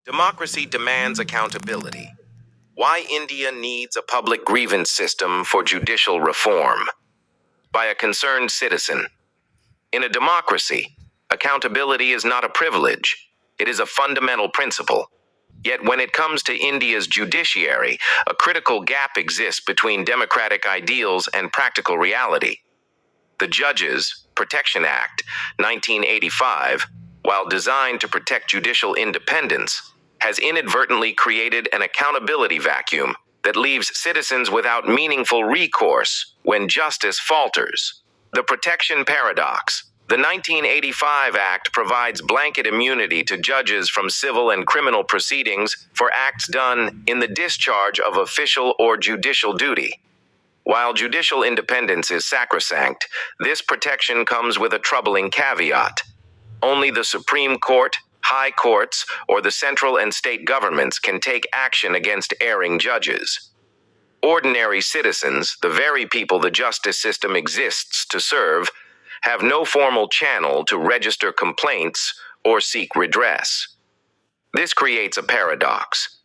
Democracy demands accountability. Why India needs a public grievance system for judicial reform. By a concerned citizen. In a democracy, accountability is not a privilege. It is a fundamental principle. Yet when it comes to India's judiciary, a critical gap exists between democratic ideals and practical reality. The Judges Protection Act, 1985, while designed to protect judicial independence, has inadvertently created an accountability vacuum that leaves citizens without meaningful recourse when justice falters. The protection paradox. The 1985 Act provides blanket immunity to judges from civil and criminal proceedings for acts done in the discharge of official or judicial duty. While judicial independence is sacrosanct, this protection comes with a troubling caveat. Only the Supreme Court, high courts, or the central and state governments can take action against erring judges. Ordinary citizens, the very people the justice system exists to serve, have no formal channel to register complaints or seek redress. This creates a paradox.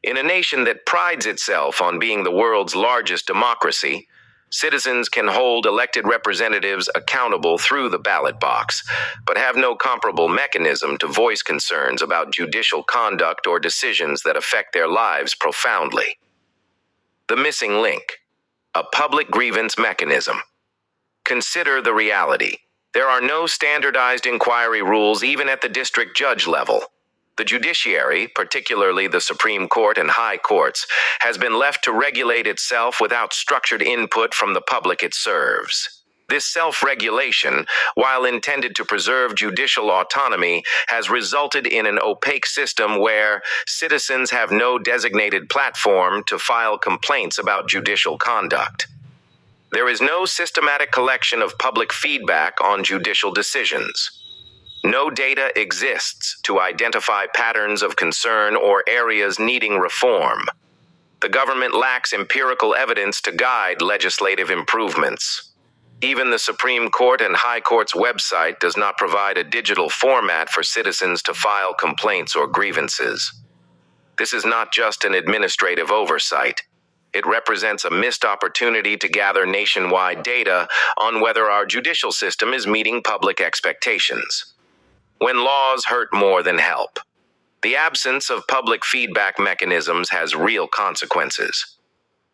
In a nation that prides itself on being the world's largest democracy, citizens can hold elected representatives accountable through the ballot box, but have no comparable mechanism to voice concerns about judicial conduct or decisions that affect their lives profoundly. The missing link: a public grievance mechanism. Consider the reality. There are no standardized inquiry rules even at the district judge level. The judiciary, particularly the Supreme Court and high courts, has been left to regulate itself without structured input from the public it serves. This self-regulation, while intended to preserve judicial autonomy, has resulted in an opaque system where citizens have no designated platform to file complaints about judicial conduct. There is no systematic collection of public feedback on judicial decisions. No data exists to identify patterns of concern or areas needing reform. The government lacks empirical evidence to guide legislative improvements. Even the Supreme Court and High Court's website does not provide a digital format for citizens to file complaints or grievances. This is not just an administrative oversight. It represents a missed opportunity to gather nationwide data on whether our judicial system is meeting public expectations. When laws hurt more than help. The absence of public feedback mechanisms has real consequences.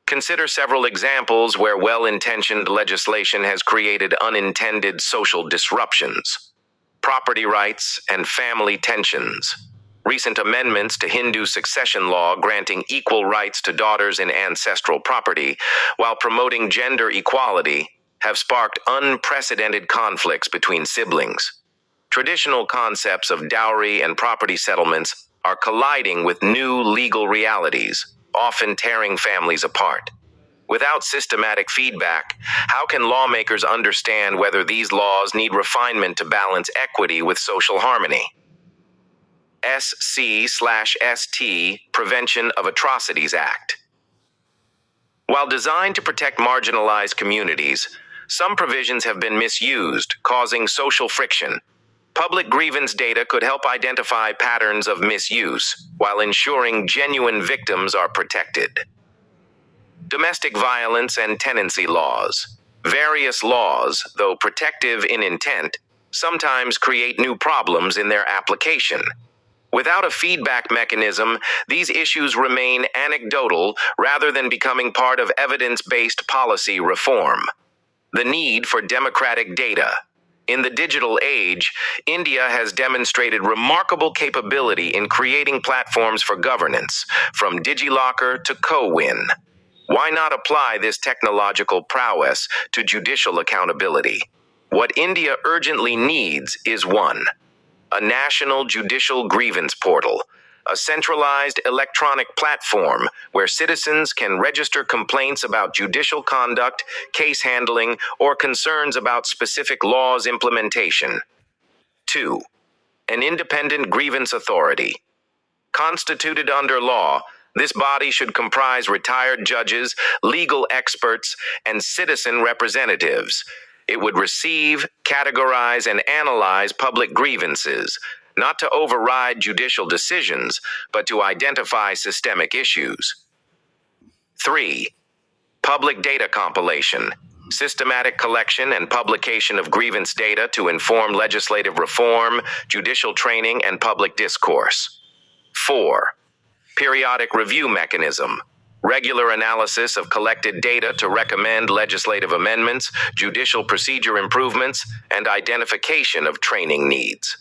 Consider several examples where well-intentioned legislation has created unintended social disruptions. Property rights and family tensions. Recent amendments to Hindu succession law granting equal rights to daughters in ancestral property while promoting gender equality have sparked unprecedented conflicts between siblings. Traditional concepts of dowry and property settlements are colliding with new legal realities, often tearing families apart. Without systematic feedback, how can lawmakers understand whether these laws need refinement to balance equity with social harmony? SC/ST Prevention of Atrocities Act. While designed to protect marginalized communities, some provisions have been misused, causing social friction. Public grievance data could help identify patterns of misuse, while ensuring genuine victims are protected. Domestic violence and tenancy laws. Various laws, though protective in intent, sometimes create new problems in their application. Without a feedback mechanism, these issues remain anecdotal rather than becoming part of evidence-based policy reform. The need for democratic data. In the digital age, India has demonstrated remarkable capability in creating platforms for governance, from DigiLocker to CoWin. Why not apply this technological prowess to judicial accountability? What India urgently needs is 1. A national judicial grievance portal, a centralized electronic platform where citizens can register complaints about judicial conduct, case handling, or concerns about specific laws' implementation. 2. An independent grievance authority. Constituted under law, this body should comprise retired judges, legal experts, and citizen representatives. It would receive, categorize, and analyze public grievances, not to override judicial decisions, but to identify systemic issues. 3. Public data compilation, systematic collection and publication of grievance data to inform legislative reform, judicial training, and public discourse. 4. Periodic review mechanism, regular analysis of collected data to recommend legislative amendments, judicial procedure improvements, and identification of training needs.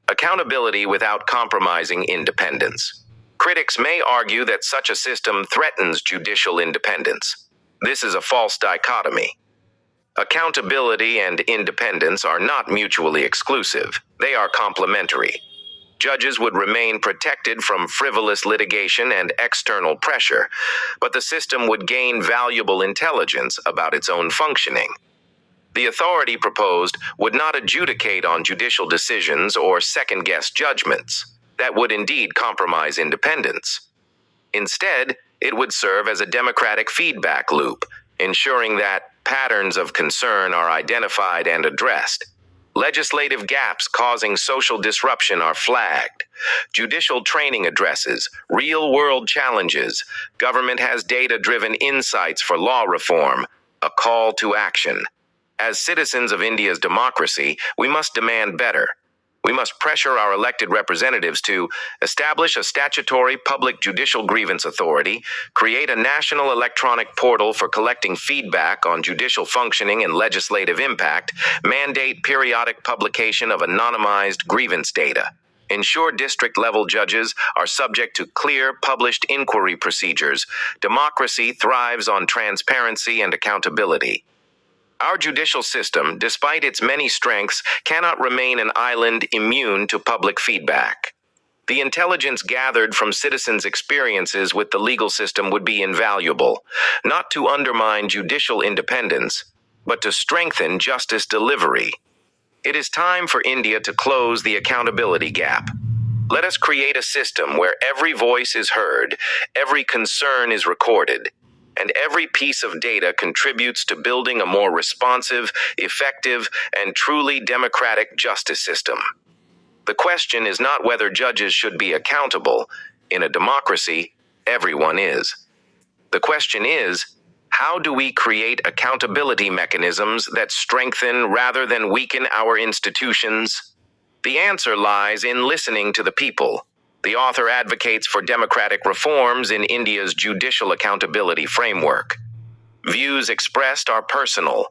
Accountability without compromising independence. Critics may argue that such a system threatens judicial independence. This is a false dichotomy. Accountability and independence are not mutually exclusive. They are complementary. Judges would remain protected from frivolous litigation and external pressure, but the system would gain valuable intelligence about its own functioning. The authority proposed would not adjudicate on judicial decisions or second-guess judgments. That would indeed compromise independence. Instead, it would serve as a democratic feedback loop, ensuring that patterns of concern are identified and addressed. Legislative gaps causing social disruption are flagged. Judicial training addresses real-world challenges. Government has data-driven insights for law reform, a call to action. As citizens of India's democracy, we must demand better. We must pressure our elected representatives to establish a statutory public judicial grievance authority, create a national electronic portal for collecting feedback on judicial functioning and legislative impact, mandate periodic publication of anonymized grievance data, ensure district-level judges are subject to clear, published inquiry procedures. Democracy thrives on transparency and accountability. Our judicial system, despite its many strengths, cannot remain an island immune to public feedback. The intelligence gathered from citizens' experiences with the legal system would be invaluable, not to undermine judicial independence, but to strengthen justice delivery. It is time for India to close the accountability gap. Let us create a system where every voice is heard, every concern is recorded, and every piece of data contributes to building a more responsive, effective, and truly democratic justice system. The question is not whether judges should be accountable. In a democracy, everyone is. The question is, how do we create accountability mechanisms that strengthen rather than weaken our institutions? The answer lies in listening to the people. The author advocates for democratic reforms in India's judicial accountability framework. Views expressed are personal.